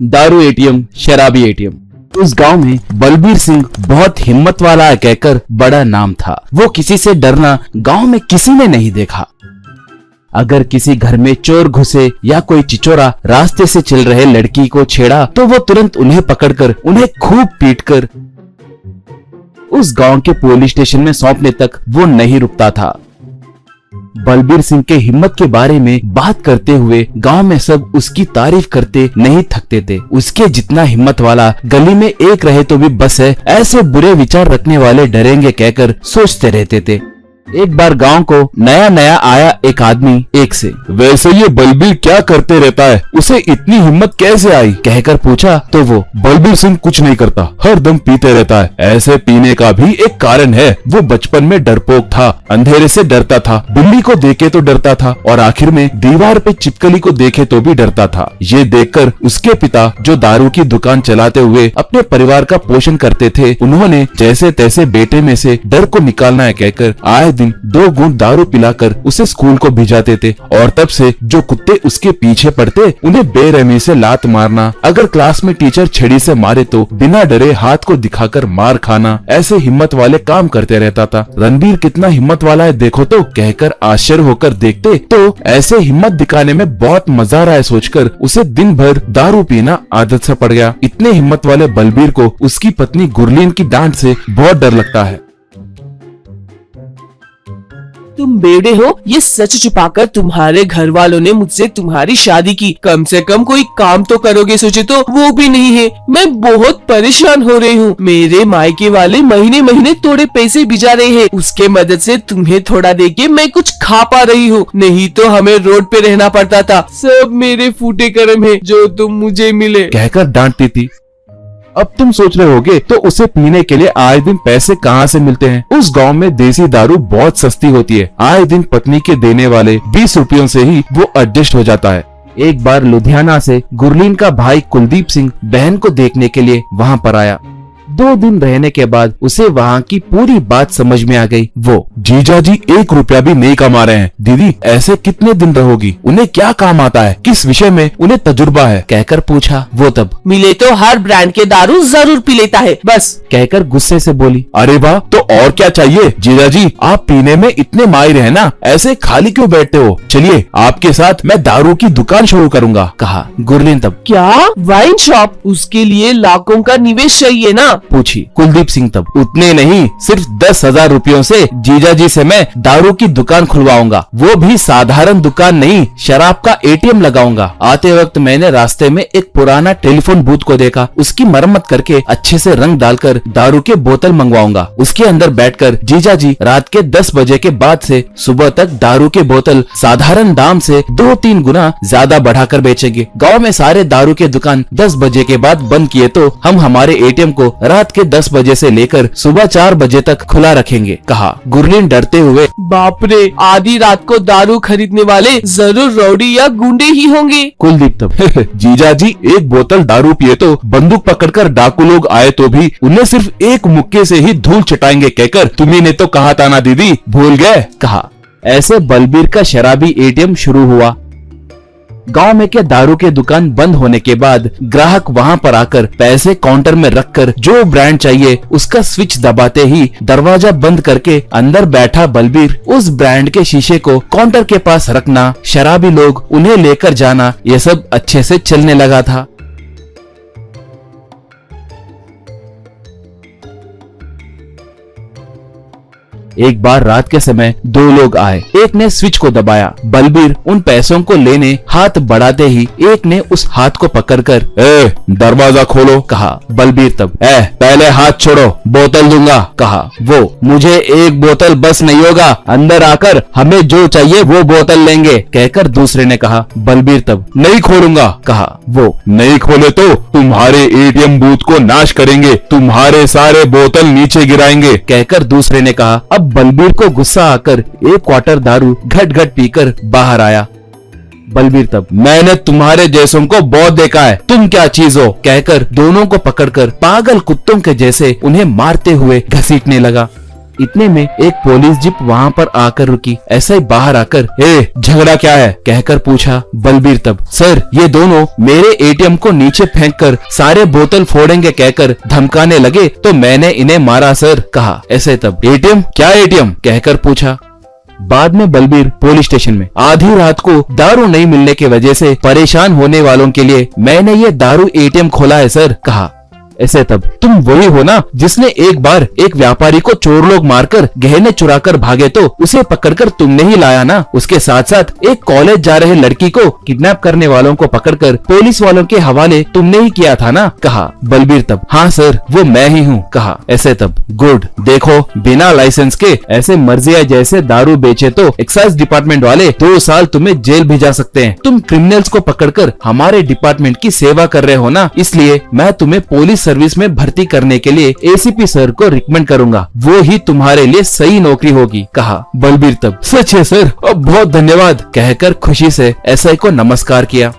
दारू एटीएम, शराबी एटीएम। उस गांव में बलबीर सिंह बहुत हिम्मत वाला कहकर बड़ा नाम था। वो किसी से डरना गांव में किसी ने नहीं देखा। अगर किसी घर में चोर घुसे या कोई चिचोरा रास्ते से चल रहे लड़की को छेड़ा तो वो तुरंत उन्हें पकड़कर उन्हें खूब पीटकर उस गांव के पुलिस स्टेशन में सौंपने तक वो नहीं रुकता था। बलबीर सिंह के हिम्मत के बारे में बात करते हुए गांव में सब उसकी तारीफ करते नहीं थकते थे। उसके जितना हिम्मत वाला गली में एक रहे तो भी बस है, ऐसे बुरे विचार रखने वाले डरेंगे कहकर सोचते रहते थे। एक बार गांव को नया नया आया एक आदमी एक से, वैसे ये बलबीर क्या करते रहता है, उसे इतनी हिम्मत कैसे आई कहकर पूछा तो वो, बलबीर सिंह कुछ नहीं करता, हर दम पीते रहता है। ऐसे पीने का भी एक कारण है, वो बचपन में डरपोक था, अंधेरे से डरता था, बिल्ली को देखे तो डरता था और आखिर में दीवार पे छिपकली को देखे तो भी डरता था। ये देखकर उसके पिता जो दारू की दुकान चलाते हुए अपने परिवार का पोषण करते थे, उन्होंने जैसे तैसे बेटे में से डर को निकालना है कहकर आए दिन 2 घूंट दारू पिलाकर उसे स्कूल को भिजाते थे। और तब से जो कुत्ते उसके पीछे पड़ते उन्हें बेरहमी से लात मारना, अगर क्लास में टीचर छड़ी से मारे तो बिना डरे हाथ को दिखाकर मार खाना, ऐसे हिम्मत वाले काम करते रहता था। रणबीर कितना हिम्मत वाला है देखो तो कहकर आश्चर्य होकर देखते तो ऐसे हिम्मत दिखाने में बहुत मजा आ रहा है सोचकर उसे दिन भर दारू पीना आदत से पड़ गया। इतने हिम्मत वाले बलबीर को उसकी पत्नी गुरलीन की डांट से बहुत डर लगता है। तुम बेवड़े हो, ये सच छुपाकर तुम्हारे घर वालों ने मुझसे तुम्हारी शादी की। कम से कम कोई काम तो करोगे सोचे तो वो भी नहीं है। मैं बहुत परेशान हो रही हूँ। मेरे मायके वाले महीने महीने थोड़े पैसे भिजा रहे हैं, उसके मदद से तुम्हें थोड़ा देके मैं कुछ खा पा रही हूँ, नहीं तो हमें रोड पे रहना पड़ता था। सब मेरे फूटे कर्म है जो तुम मुझे मिले कहकर डांटती थी। अब तुम सोच रहे होगे तो उसे पीने के लिए आए दिन पैसे कहाँ से मिलते हैं। उस गांव में देसी दारू बहुत सस्ती होती है, आए दिन पत्नी के देने वाले 20 रुपयों से ही वो एडजस्ट हो जाता है। एक बार लुधियाना से गुरलीन का भाई कुलदीप सिंह बहन को देखने के लिए वहाँ पर आया। 2 दिन रहने के बाद उसे वहाँ की पूरी बात समझ में आ गई। वो, जीजा जी 1 रुपया भी नहीं कमा रहे हैं, दीदी ऐसे कितने दिन रहोगी, उन्हें क्या काम आता है, किस विषय में उन्हें तजुर्बा है कहकर पूछा। वो तब, मिले तो हर ब्रांड के दारू जरूर पी लेता है बस कहकर गुस्से से बोली। अरे वाह, तो और क्या चाहिए जीजा जी, आप पीने में इतने माहिर हैं ना, ऐसे खाली क्यों बैठते हो, चलिए आपके साथ मैं दारू की दुकान शुरू करूँगा कहा गुरलीन तब। क्या वाइन शॉप, उसके लिए लाखों का निवेश चाहिए ना, पूछी कुलदीप सिंह तब। उतने नहीं, सिर्फ 10,000 रुपयों से जीजा जी से मैं दारू की दुकान खुलवाऊंगा, वो भी साधारण दुकान नहीं, शराब का एटीएम लगाऊंगा। आते वक्त मैंने रास्ते में एक पुराना टेलीफोन बूथ को देखा, उसकी मरम्मत करके अच्छे से रंग डालकर दारू के बोतल मंगवाऊंगा, उसके अंदर बैठकर जीजा जी रात के 10 बजे के बाद से सुबह तक दारू के बोतल साधारण दाम से 2-3 गुना ज्यादा बढ़ाकर बेचेंगे। गाँव में सारे दारू के दुकान 10 बजे के बाद बंद किए तो हम हमारे एटीएम को रात के 10 बजे से लेकर सुबह 4 बजे तक खुला रखेंगे कहा गुरलीन डरते हुए। बाप रे, आधी रात को दारू खरीदने वाले जरूर रौडी या गुंडे ही होंगे। कुलदीप तब, जीजा जी एक बोतल दारू पिए तो बंदूक पकड़कर डाकू लोग आए तो भी उन्हें सिर्फ एक मुक्के से ही धूल चटाएंगे कहकर तुम्ही ने तो कहा था ना दीदी, भूल गए कहा। ऐसे बलबीर का शराबी एटीएम शुरू हुआ। गांव में के दारू के दुकान बंद होने के बाद ग्राहक वहां पर आकर पैसे काउंटर में रखकर जो ब्रांड चाहिए उसका स्विच दबाते ही दरवाजा बंद करके अंदर बैठा बलबीर उस ब्रांड के शीशे को काउंटर के पास रखना, शराबी लोग उन्हें लेकर जाना, ये सब अच्छे से चलने लगा था। एक बार रात के समय 2 लोग आए, एक ने स्विच को दबाया। बलबीर उन पैसों को लेने हाथ बढ़ाते ही एक ने उस हाथ को पकड़कर दरवाजा खोलो कहा। बलबीर तब, पहले हाथ छोड़ो, बोतल दूंगा कहा। वो, मुझे एक बोतल बस नहीं होगा, अंदर आकर हमें जो चाहिए वो बोतल लेंगे कहकर दूसरे ने कहा। बलबीर तब, नहीं खोलूंगा कहा। वो, नहीं खोले तो तुम्हारे एटीएम बूथ को नाश करेंगे, तुम्हारे सारे बोतल नीचे गिराएंगे कहकर दूसरे ने कहा। अब बलबीर को गुस्सा आकर 1 क्वार्टर दारू घट घट पीकर बाहर आया। बलबीर तब, मैंने तुम्हारे जैसों को बहुत देखा है, तुम क्या चीज हो कहकर दोनों को पकड़कर पागल कुत्तों के जैसे उन्हें मारते हुए घसीटने लगा। इतने में एक पुलिस जीप वहाँ पर आकर रुकी। ऐसा ही बाहर आकर झगड़ा क्या है कहकर पूछा बलबीर तब। सर ये दोनों मेरे एटीएम को नीचे फेंककर सारे बोतल फोड़ेंगे कहकर धमकाने लगे तो मैंने इन्हें मारा सर, कहा। ऐसे तब एटीएम क्या एटीएम कहकर पूछा। बाद में बलबीर पुलिस स्टेशन में आधी रात को दारू नहीं मिलने की वजह से परेशान होने वालों के लिए मैंने ये दारू एटीएम खोला है सर, कहा। ऐसे तब तुम वही हो ना जिसने एक बार एक व्यापारी को चोर लोग मारकर गहने चुराकर भागे तो उसे पकड़कर तुमने ही लाया ना। उसके साथ साथ एक कॉलेज जा रहे लड़की को किडनैप करने वालों को पकड़कर पुलिस वालों के हवाले तुमने ही किया था ना, कहा। बलबीर तब हाँ सर वो मैं ही हूँ, कहा। ऐसे तब गुड, देखो बिना लाइसेंस के ऐसे मर्जिया जैसे दारू बेचे तो एक्साइज डिपार्टमेंट वाले 2 साल तुम्हें जेल भेजा सकते हैं। तुम क्रिमिनल्स को पकड़कर हमारे डिपार्टमेंट की सेवा कर रहे हो ना, इसलिए मैं तुम्हें पुलिस सर्विस में भर्ती करने के लिए एसीपी सर को रिकमेंड करूंगा, वो ही तुम्हारे लिए सही नौकरी होगी, कहा। बलबीर तब सच है सर, बहुत धन्यवाद कहकर खुशी से एसआई को नमस्कार किया।